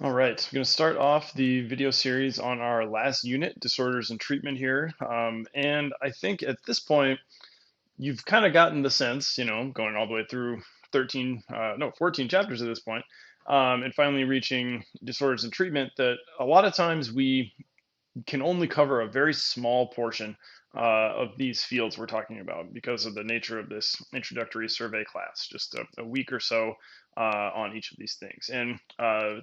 All right, I'm going to start off the video series on our last unit, disorders and treatment here. And I think at this point, you've kind of gotten the sense, going all the way through 14 chapters at this point, and finally reaching disorders and treatment, that a lot of times we can only cover a very small portion of these fields we're talking about because of the nature of this introductory survey class, just a week or so on each of these things. And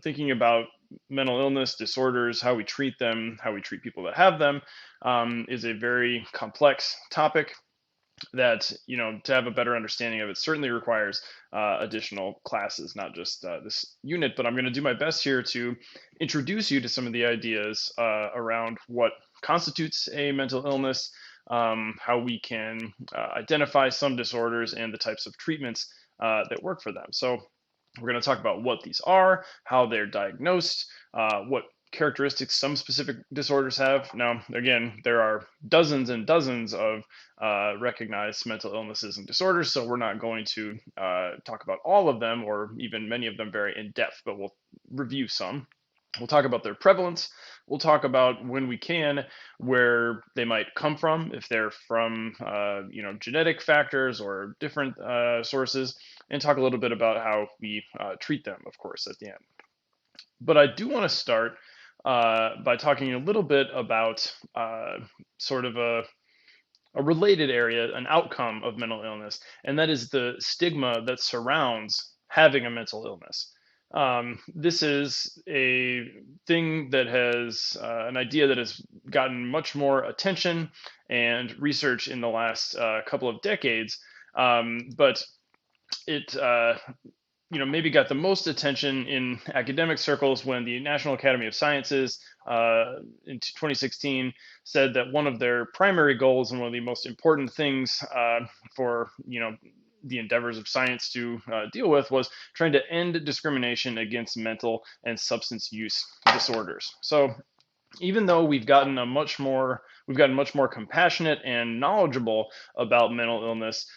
thinking about mental illness, disorders, how we treat them, how we treat people that have them, is a very complex topic that, to have a better understanding of it certainly requires additional classes, not just this unit. But I'm going to do my best here to introduce you to some of the ideas around what constitutes a mental illness, how we can identify some disorders, and the types of treatments that work for them. So we're going to talk about what these are, how they're diagnosed, what characteristics some specific disorders have. Now, again, there are dozens and dozens of recognized mental illnesses and disorders, so we're not going to talk about all of them or even many of them very in depth, but we'll review some. We'll talk about their prevalence. We'll talk about, when we can, where they might come from, if they're from genetic factors or different sources, and talk a little bit about how we treat them, of course, at the end. But I do want to start by talking a little bit about sort of a related area, an outcome of mental illness, and that is the stigma that surrounds having a mental illness. This is a thing that has an idea that has gotten much more attention and research in the last couple of decades, but it maybe got the most attention in academic circles when the National Academy of Sciences in 2016 said that one of their primary goals and one of the most important things for the endeavors of science to deal with was trying to end discrimination against mental and substance use disorders. So even though we've gotten much more compassionate and knowledgeable about mental illness,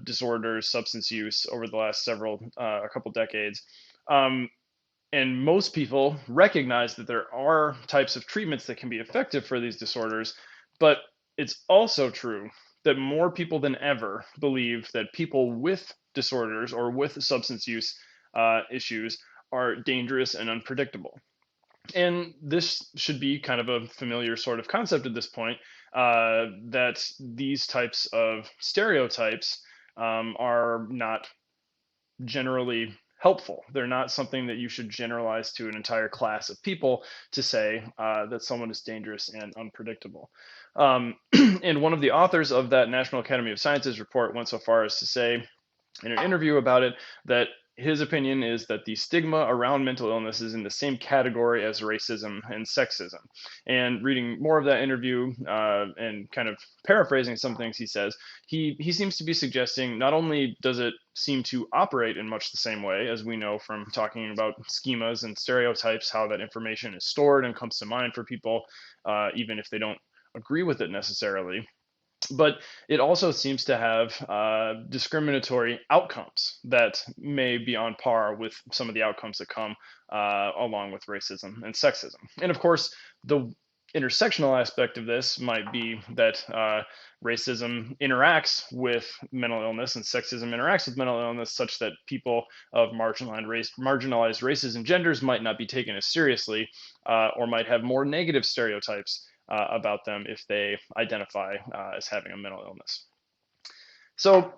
disorders, substance use over the last a couple decades. And most people recognize that there are types of treatments that can be effective for these disorders, but it's also true that more people than ever believe that people with disorders or with substance use issues are dangerous and unpredictable. And this should be kind of a familiar sort of concept at this point, that these types of stereotypes are not generally helpful. They're not something that you should generalize to an entire class of people to say that someone is dangerous and unpredictable. And one of the authors of that National Academy of Sciences report went so far as to say in an interview about it that his opinion is that the stigma around mental illness is in the same category as racism and sexism. And reading more of that interview and kind of paraphrasing some things he says, he seems to be suggesting not only does it seem to operate in much the same way as we know from talking about schemas and stereotypes, how that information is stored and comes to mind for people, even if they don't agree with it necessarily, but it also seems to have discriminatory outcomes that may be on par with some of the outcomes that come along with racism and sexism. And of course, the intersectional aspect of this might be that racism interacts with mental illness and sexism interacts with mental illness, such that people of marginalized races and genders might not be taken as seriously or might have more negative stereotypes about them if they identify as having a mental illness. So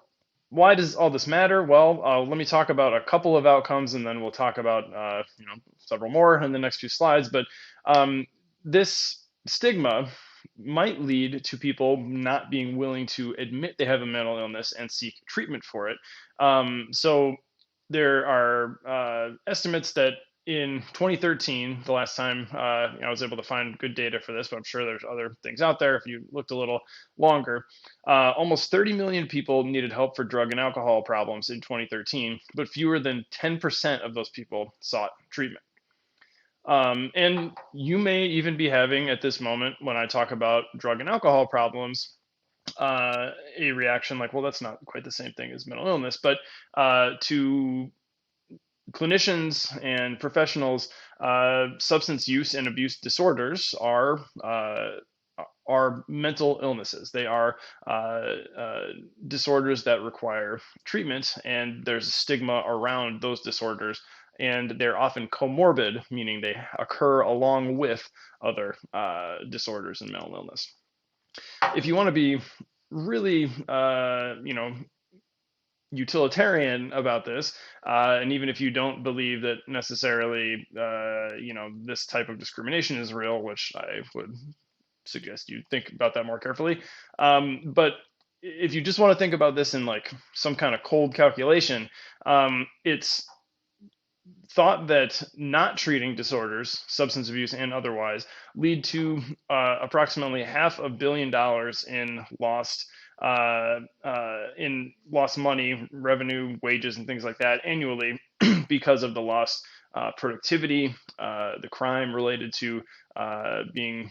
why does all this matter? Well, let me talk about a couple of outcomes, and then we'll talk about several more in the next few slides. But this stigma might lead to people not being willing to admit they have a mental illness and seek treatment for it. So there are estimates that in 2013, the last time I was able to find good data for this, but I'm sure there's other things out there if you looked a little longer, almost 30 million people needed help for drug and alcohol problems in 2013, but fewer than 10% of those people sought treatment. And you may even be having at this moment, when I talk about drug and alcohol problems, a reaction like, well, that's not quite the same thing as mental illness, but to clinicians and professionals, substance use and abuse disorders are mental illnesses. They are disorders that require treatment, and there's a stigma around those disorders. And they're often comorbid, meaning they occur along with other disorders and mental illness. If you want to be really, utilitarian about this, and even if you don't believe that necessarily, this type of discrimination is real, which I would suggest you think about that more carefully. But if you just want to think about this in like some kind of cold calculation, it's thought that not treating disorders, substance abuse and otherwise, lead to approximately $500 million in lost money, revenue, wages, and things like that annually because of the lost productivity, the crime related to being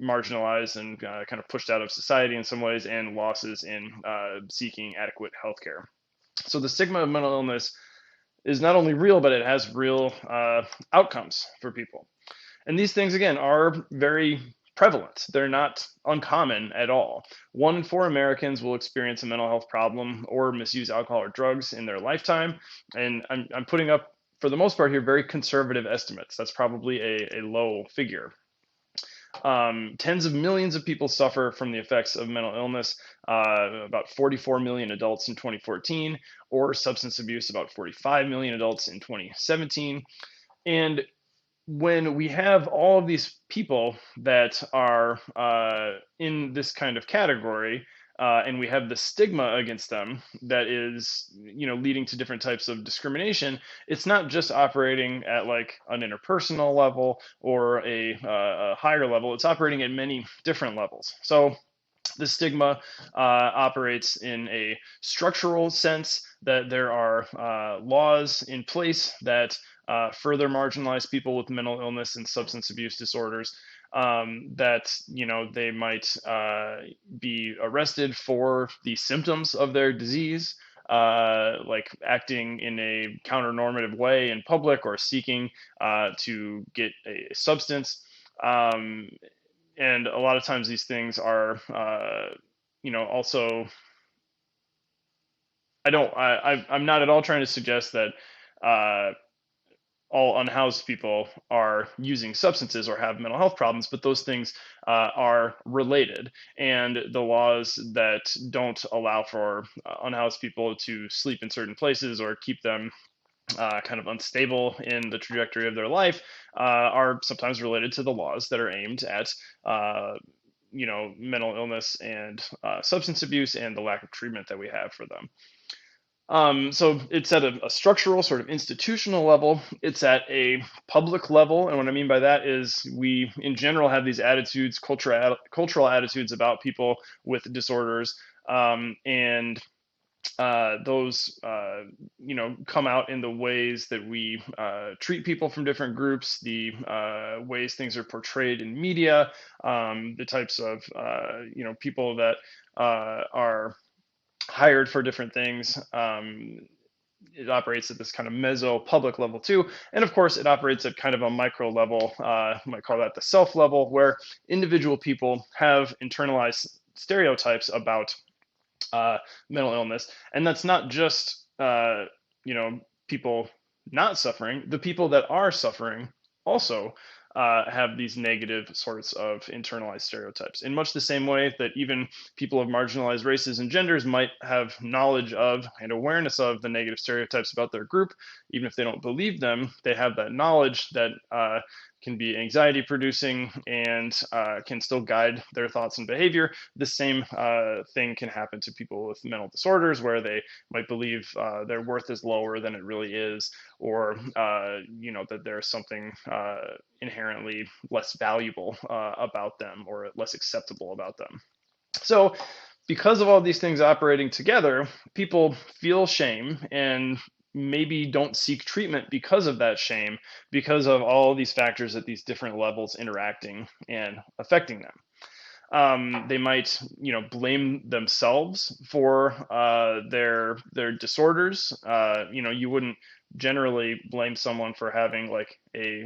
marginalized and kind of pushed out of society in some ways, and losses in seeking adequate health care. So the stigma of mental illness is not only real, but it has real outcomes for people. And these things, again, are very prevalent. They're not uncommon at all. 1 in 4 Americans will experience a mental health problem or misuse alcohol or drugs in their lifetime. And I'm putting up, for the most part here, very conservative estimates. That's probably a low figure. Tens of millions of people suffer from the effects of mental illness, about 44 million adults in 2014, or substance abuse, about 45 million adults in 2017. And when we have all of these people that are in this kind of category, and we have the stigma against them that is, leading to different types of discrimination, it's not just operating at like an interpersonal level or a higher level. It's operating at many different levels. So the stigma operates in a structural sense, that there are laws in place that further marginalize people with mental illness and substance abuse disorders, that they might be arrested for the symptoms of their disease, like acting in a counter-normative way in public or seeking to get a substance. And a lot of times these things are, also, I'm not at all trying to suggest that all unhoused people are using substances or have mental health problems, but those things are related. And the laws that don't allow for unhoused people to sleep in certain places or keep them kind of unstable in the trajectory of their life are sometimes related to the laws that are aimed at mental illness and substance abuse and the lack of treatment that we have for them. So it's at a structural, sort of institutional level. It's at a public level. And what I mean by that is we, in general, have these attitudes, cultural attitudes about people with disorders. And those, come out in the ways that we treat people from different groups, the ways things are portrayed in media, the types of, people that are hired for different things. It operates at this kind of meso public level too. And of course, it operates at kind of a micro level, might call that the self level, where individual people have internalized stereotypes about mental illness. And that's not just, people not suffering. The people that are suffering also have these negative sorts of internalized stereotypes, in much the same way that even people of marginalized races and genders might have knowledge of and awareness of the negative stereotypes about their group. Even if they don't believe them, they have that knowledge that can be anxiety producing and can still guide their thoughts and behavior. The same thing can happen to people with mental disorders, where they might believe their worth is lower than it really is, or that there's something inherently less valuable about them or less acceptable about them. So because of all these things operating together, people feel shame and maybe don't seek treatment because of that shame, because of all these factors at these different levels interacting and affecting them. They might, blame themselves for their disorders. You wouldn't generally blame someone for having like a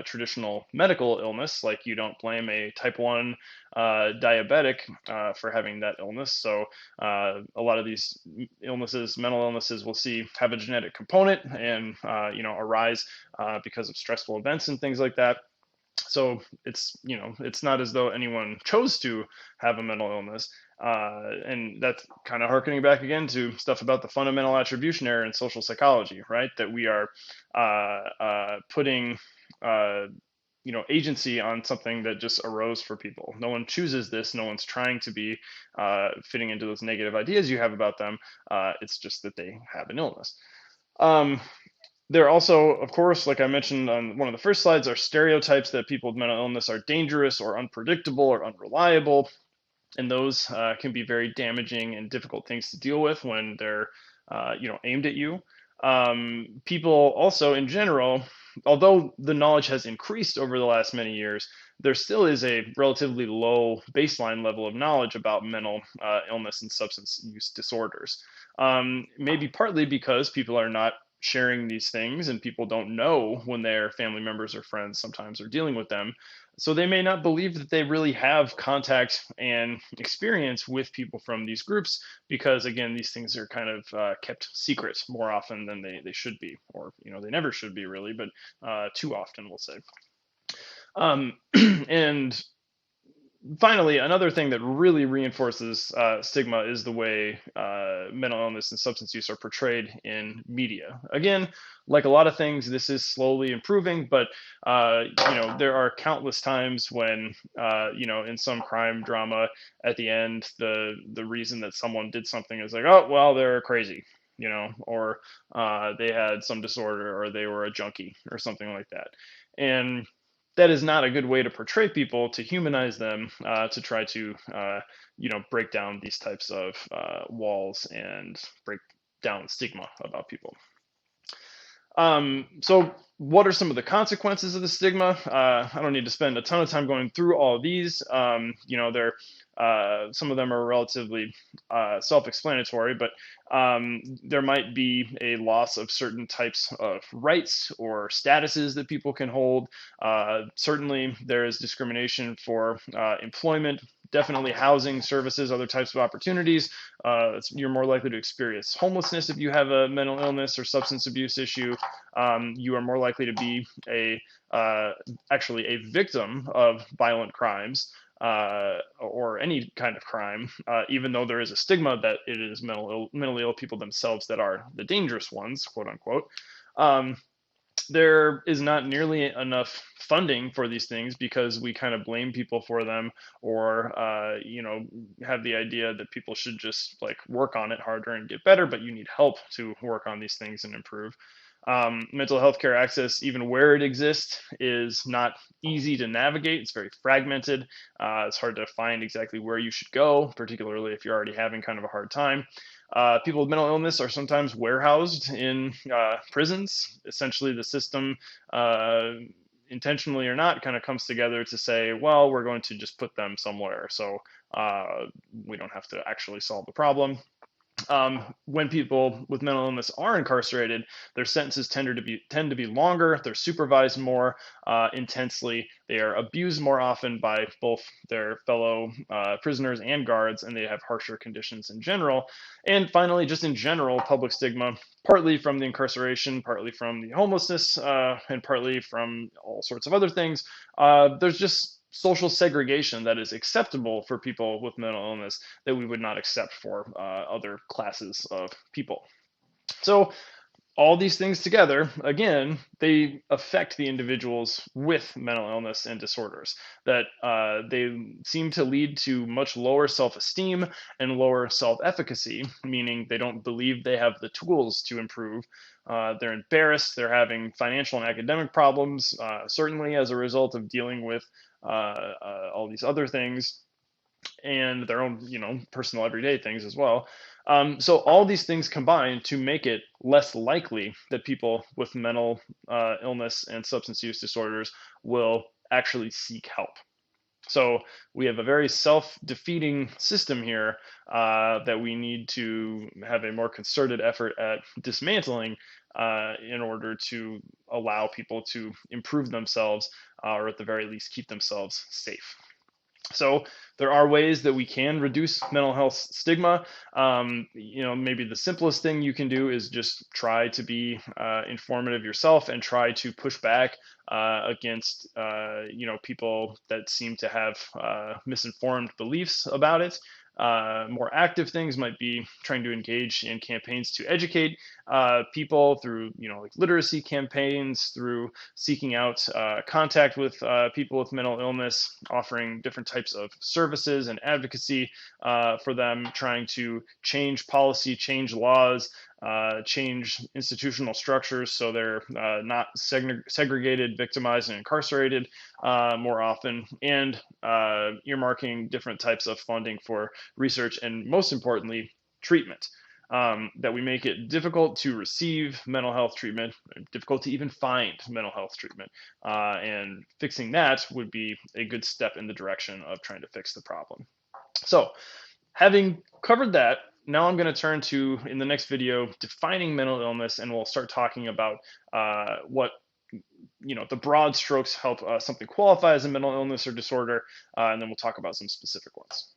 traditional medical illness, like you don't blame a type 1 diabetic for having that illness. So a lot of these illnesses, mental illnesses, we'll see have a genetic component and arise because of stressful events and things like that. So it's not as though anyone chose to have a mental illness. And that's kind of harkening back again to stuff about the fundamental attribution error in social psychology, right? That we are putting agency on something that just arose for people. No one chooses this. No one's trying to be fitting into those negative ideas you have about them. It's just that they have an illness. There also, of course, like I mentioned on one of the first slides, are stereotypes that people with mental illness are dangerous or unpredictable or unreliable. And those can be very damaging and difficult things to deal with when they're, aimed at you. People also, in general, although the knowledge has increased over the last many years, there still is a relatively low baseline level of knowledge about mental illness and substance use disorders. Maybe partly because people are not sharing these things and people don't know when their family members or friends sometimes are dealing with them. So they may not believe that they really have contact and experience with people from these groups because, again, these things are kind of kept secret more often than they should be, or they never should be really, but too often, we'll say. And finally, another thing that really reinforces stigma is the way mental illness and substance use are portrayed in media. Again, like a lot of things, this is slowly improving, but there are countless times when in some crime drama, at the end, the reason that someone did something is like, oh well, they're crazy, or they had some disorder, or they were a junkie, or something like that, and that is not a good way to portray people, to humanize them, to try to, break down these types of walls and break down stigma about people. So what are some of the consequences of the stigma? I don't need to spend a ton of time going through all of these. Some of them are relatively self-explanatory, but there might be a loss of certain types of rights or statuses that people can hold. Certainly, there is discrimination for employment, definitely housing, services, other types of opportunities. You're more likely to experience homelessness if you have a mental illness or substance abuse issue. You are more likely to be actually a victim of violent crimes. Or any kind of crime, even though there is a stigma that it is mentally ill people themselves that are the dangerous ones, quote unquote. There is not nearly enough funding for these things because we kind of blame people for them, or have the idea that people should just like work on it harder and get better, but you need help to work on these things and improve. Mental health care access, even where it exists, is not easy to navigate. It's very fragmented. It's hard to find exactly where you should go, particularly if you're already having kind of a hard time. People with mental illness are sometimes warehoused in prisons. Essentially, the system, intentionally or not, kind of comes together to say, well, we're going to just put them somewhere, so we don't have to actually solve the problem. When people with mental illness are incarcerated, their sentences tend to be longer. They're supervised more intensely. They are abused more often by both their fellow prisoners and guards, and they have harsher conditions in general. And finally, just in general, public stigma, partly from the incarceration, partly from the homelessness, and partly from all sorts of other things. There's just social segregation that is acceptable for people with mental illness that we would not accept for other classes of people. So all these things together, again, they affect the individuals with mental illness and disorders, that they seem to lead to much lower self-esteem and lower self-efficacy, meaning they don't believe they have the tools to improve. They're embarrassed. They're having financial and academic problems, certainly as a result of dealing with all these other things and their own, personal everyday things as well. So all these things combine to make it less likely that people with mental illness and substance use disorders will actually seek help. So we have a very self-defeating system here that we need to have a more concerted effort at dismantling in order to allow people to improve themselves or at the very least keep themselves safe. So there are ways that we can reduce mental health stigma. Maybe the simplest thing you can do is just try to be informative yourself and try to push back against, people that seem to have misinformed beliefs about it. More active things might be trying to engage in campaigns to educate people through, like literacy campaigns, through seeking out contact with people with mental illness, offering different types of services and advocacy for them, trying to change policy, change laws, change institutional structures so they're not segregated, victimized, and incarcerated more often, and earmarking different types of funding for research and, most importantly, treatment. That we make it difficult to receive mental health treatment, difficult to even find mental health treatment. And fixing that would be a good step in the direction of trying to fix the problem. So, having covered that, now I'm going to turn to, in the next video, defining mental illness, and we'll start talking about what the broad strokes help something qualify as a mental illness or disorder, and then we'll talk about some specific ones.